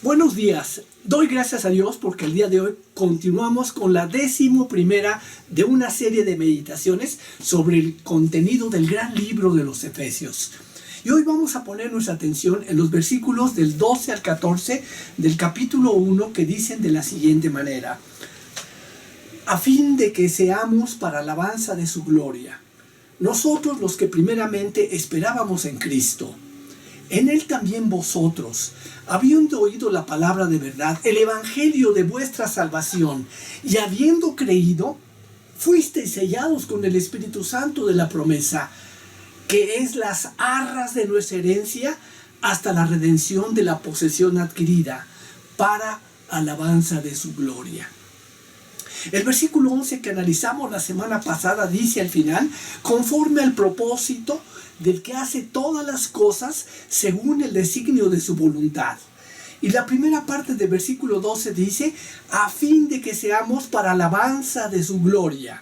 Buenos días. Doy gracias a Dios porque el día de hoy continuamos con la 11ª de una serie de meditaciones sobre el contenido del gran libro de los Efesios. Y hoy vamos a poner nuestra atención en los versículos del 12 al 14 del capítulo 1 que dicen de la siguiente manera: a fin de que seamos para alabanza de su gloria, nosotros los que primeramente esperábamos en Cristo. En él también vosotros, habiendo oído la palabra de verdad, el evangelio de vuestra salvación, y habiendo creído, fuisteis sellados con el Espíritu Santo de la promesa, que es las arras de nuestra herencia hasta la redención de la posesión adquirida, para alabanza de su gloria. El versículo 11 que analizamos la semana pasada dice al final: conforme al propósito del que hace todas las cosas según el designio de su voluntad. Y la primera parte del versículo 12 dice: a fin de que seamos para alabanza de su gloria.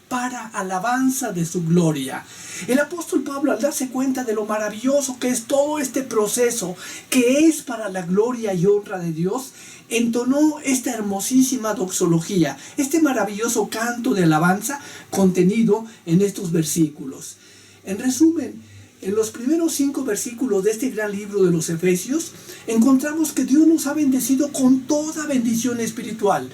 Para alabanza de su gloria. El apóstol Pablo, al darse cuenta de lo maravilloso que es todo este proceso, que es para la gloria y honra de Dios, entonó esta hermosísima doxología, este maravilloso canto de alabanza contenido en estos versículos. En resumen, en los primeros 5 versículos de este gran libro de los Efesios, encontramos que Dios nos ha bendecido con toda bendición espiritual,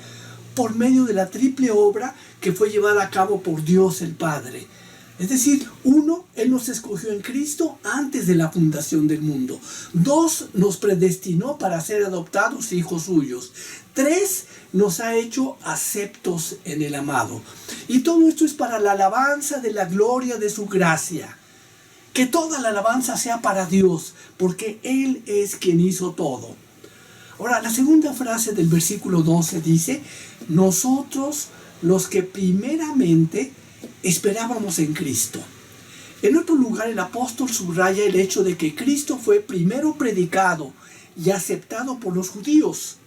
por medio de la triple obra que fue llevada a cabo por Dios el Padre. Es decir, 1, Él nos escogió en Cristo antes de la fundación del mundo. 2, nos predestinó para ser adoptados hijos suyos. 3, nos ha hecho aceptos en el amado. Y todo esto es para la alabanza de la gloria de su gracia. Que toda la alabanza sea para Dios, porque Él es quien hizo todo. Ahora, la segunda frase del versículo 12 dice: nosotros los que primeramente esperábamos en Cristo. En otro lugar, el apóstol subraya el hecho de que Cristo fue primero predicado y aceptado por los judíos,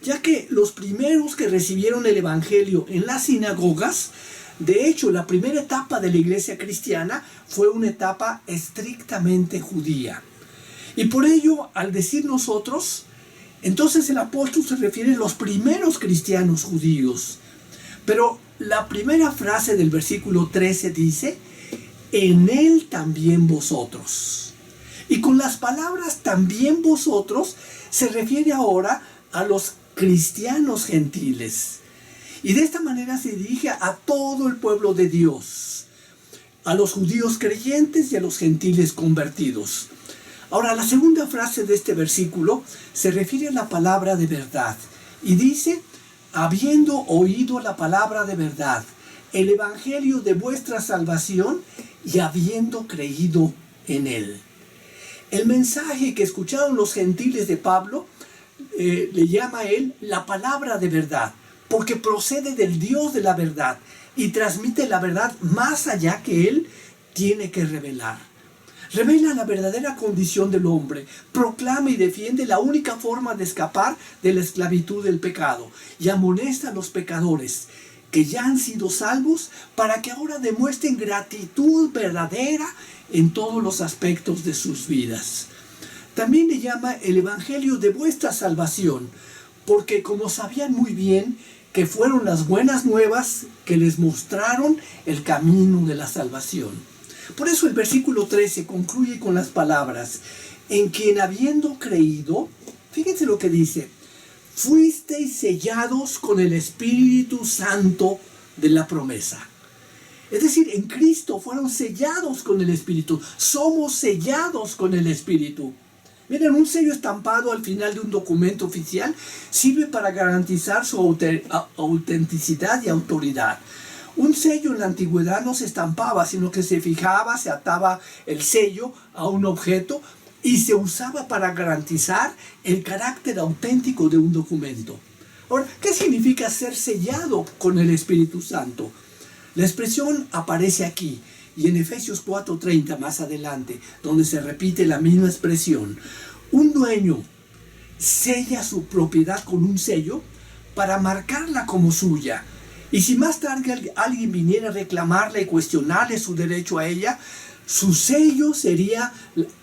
ya que los primeros que recibieron el evangelio en las sinagogas, de hecho, la primera etapa de la iglesia cristiana fue una etapa estrictamente judía. Y por ello, al decir nosotros, entonces el apóstol se refiere a los primeros cristianos judíos. Pero la primera frase del versículo 13 dice: en él también vosotros. Y con las palabras también vosotros se refiere ahora a los cristianos gentiles. Y de esta manera se dirige a todo el pueblo de Dios, a los judíos creyentes y a los gentiles convertidos. Ahora, la segunda frase de este versículo se refiere a la palabra de verdad y dice: habiendo oído la palabra de verdad, el evangelio de vuestra salvación, y habiendo creído en él. El mensaje que escucharon los gentiles de Pablo le llama a él la palabra de verdad, porque procede del Dios de la verdad y transmite la verdad más allá que él tiene que revelar. Revela la verdadera condición del hombre, proclama y defiende la única forma de escapar de la esclavitud del pecado y amonesta a los pecadores que ya han sido salvos para que ahora demuestren gratitud verdadera en todos los aspectos de sus vidas. También le llama el evangelio de vuestra salvación, porque como sabían muy bien que fueron las buenas nuevas que les mostraron el camino de la salvación. Por eso el versículo 13 concluye con las palabras: en quien habiendo creído, fíjense lo que dice, fuisteis sellados con el Espíritu Santo de la promesa. Es decir, en Cristo fueron sellados con el Espíritu. Somos sellados con el Espíritu. Miren, un sello estampado al final de un documento oficial sirve para garantizar su autenticidad y autoridad. Un sello en la antigüedad no se estampaba, sino que se fijaba, se ataba el sello a un objeto y se usaba para garantizar el carácter auténtico de un documento. Ahora, ¿qué significa ser sellado con el Espíritu Santo? La expresión aparece aquí y en Efesios 4:30 más adelante, donde se repite la misma expresión. Un dueño sella su propiedad con un sello para marcarla como suya. Y si más tarde alguien viniera a reclamarla y cuestionarle su derecho a ella, su sello sería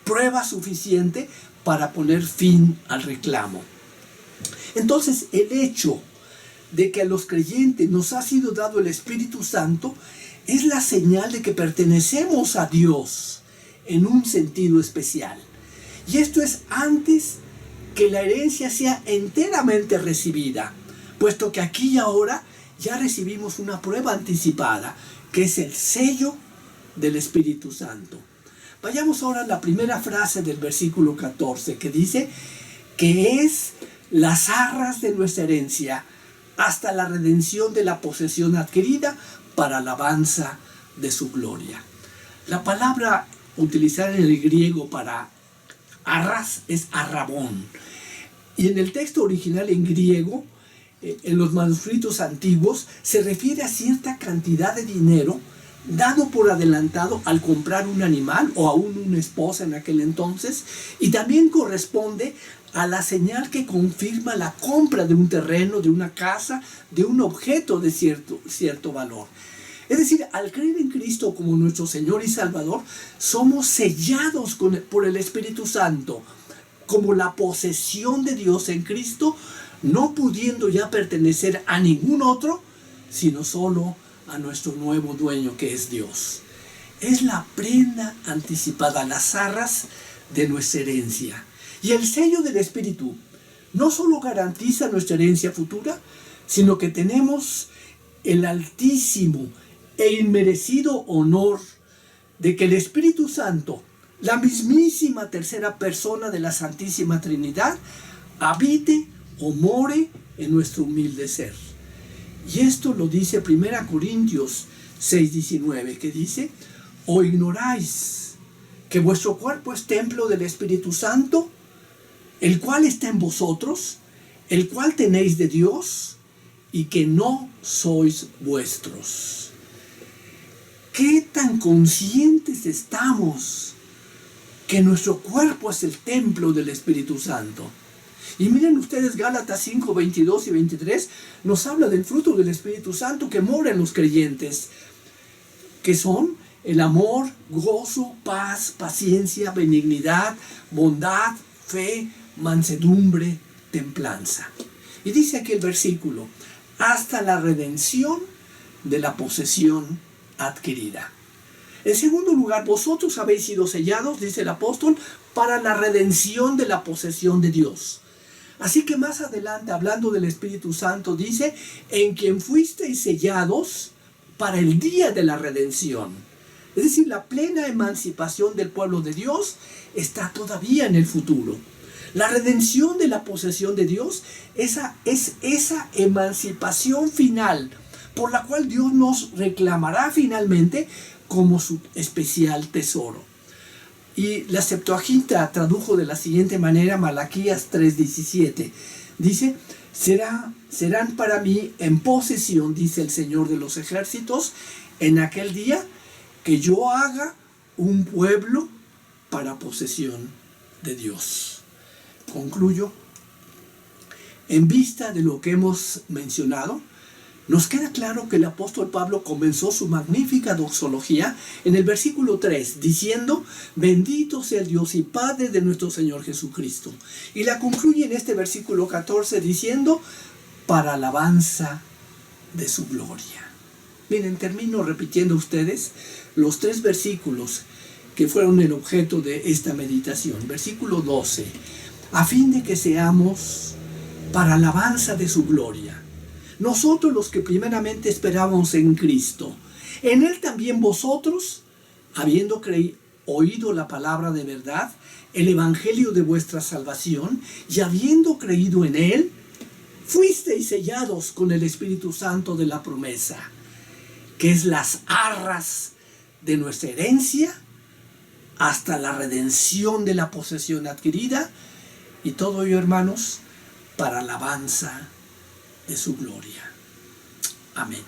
prueba suficiente para poner fin al reclamo. Entonces, el hecho de que a los creyentes nos ha sido dado el Espíritu Santo es la señal de que pertenecemos a Dios en un sentido especial. Y esto es antes que la herencia sea enteramente recibida, puesto que aquí y ahora ya recibimos una prueba anticipada, que es el sello del Espíritu Santo. Vayamos ahora a la primera frase del versículo 14, que dice que es las arras de nuestra herencia hasta la redención de la posesión adquirida para alabanza de su gloria. La palabra utilizada en el griego para arras es arrabón. Y en el texto original en griego, en los manuscritos antiguos, se refiere a cierta cantidad de dinero dado por adelantado al comprar un animal o aún una esposa en aquel entonces, y también corresponde a la señal que confirma la compra de un terreno, de una casa, de un objeto de cierto valor. Es decir, al creer en Cristo como nuestro Señor y Salvador, somos sellados por el Espíritu Santo como la posesión de Dios en Cristo, no pudiendo ya pertenecer a ningún otro, sino solo a nuestro nuevo dueño, que es Dios. Es la prenda anticipada, las arras de nuestra herencia. Y el sello del Espíritu no solo garantiza nuestra herencia futura, sino que tenemos el altísimo e inmerecido honor de que el Espíritu Santo, la mismísima tercera persona de la Santísima Trinidad, habite o more en nuestro humilde ser. Y esto lo dice 1 Corintios 6:19, que dice: ¿o ignoráis que vuestro cuerpo es templo del Espíritu Santo, el cual está en vosotros, el cual tenéis de Dios, y que no sois vuestros? ¿Qué tan conscientes estamos que nuestro cuerpo es el templo del Espíritu Santo? Y miren ustedes, Gálatas 5, 22 y 23 nos habla del fruto del Espíritu Santo que mora en los creyentes, que son el amor, gozo, paz, paciencia, benignidad, bondad, fe, mansedumbre, templanza. Y dice aquí el versículo: hasta la redención de la posesión adquirida. En segundo lugar, vosotros habéis sido sellados, dice el apóstol, para la redención de la posesión de Dios. Así que más adelante, hablando del Espíritu Santo, dice: en quien fuisteis sellados para el día de la redención. Es decir, la plena emancipación del pueblo de Dios está todavía en el futuro. La redención de la posesión de Dios es esa emancipación final por la cual Dios nos reclamará finalmente como su especial tesoro. Y la Septuaginta tradujo de la siguiente manera Malaquías 3:17. Dice: serán para mí en posesión, dice el Señor de los ejércitos, en aquel día que yo haga un pueblo para posesión de Dios. Concluyo. En vista de lo que hemos mencionado, nos queda claro que el apóstol Pablo comenzó su magnífica doxología en el versículo 3, diciendo: bendito sea el Dios y Padre de nuestro Señor Jesucristo. Y la concluye en este versículo 14 diciendo: para alabanza de su gloria. Miren, termino repitiendo a ustedes los 3 versículos que fueron el objeto de esta meditación. Versículo 12: a fin de que seamos para alabanza de su gloria. Nosotros los que primeramente esperábamos en Cristo, en Él también vosotros, habiendo oído la palabra de verdad, el evangelio de vuestra salvación, y habiendo creído en Él, fuisteis sellados con el Espíritu Santo de la promesa, que es las arras de nuestra herencia, hasta la redención de la posesión adquirida, y todo ello, hermanos, para alabanza de su gloria. Amén.